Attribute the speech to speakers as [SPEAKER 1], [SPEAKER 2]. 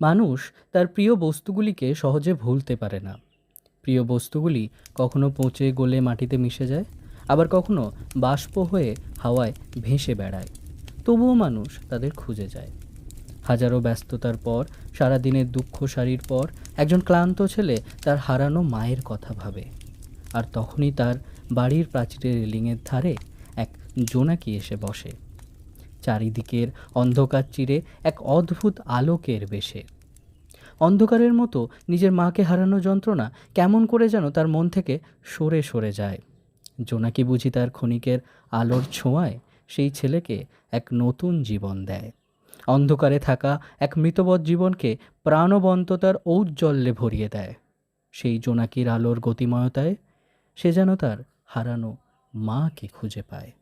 [SPEAKER 1] মানুষ তার প্রিয় বস্তুগুলিকে সহজে ভুলতে পারে না। প্রিয় বস্তুগুলি কখনো পচে গলে মাটিতে মিশে যায়, আবার কখনো বাষ্প হয়ে হাওয়ায় ভেসে বেড়ায়। তবুও মানুষ তাদের খুঁজে যায়। হাজারো ব্যস্ততার পর, সারাদিনের দুঃখ সারির পর, একজন ক্লান্ত ছেলে তার হারানো মায়ের কথা ভাবে। আর তখনই তার বাড়ির প্রাচীরের রেলিংয়ের ধারে এক জোনাকি এসে বসে, চারিদিকের অন্ধকার চিরে এক অদ্ভুত আলোকের বেশে। অন্ধকারের মতো নিজের মাকে হারানো যন্ত্রণা কেমন করে যেন তার মন থেকে সরে সরে যায়। জোনাকি বুঝি তার ক্ষণিকের আলোর ছোঁয়ায় সেই ছেলেকে এক নতুন জীবন দেয়। অন্ধকারে থাকা এক মৃতবৎ জীবনকে প্রাণবন্ততার ঔজ্জ্বল্যে ভরিয়ে দেয়। সেই জোনাকির আলোর গতিময়তায় সে যেন তার হারানো মাকে খুঁজে পায়।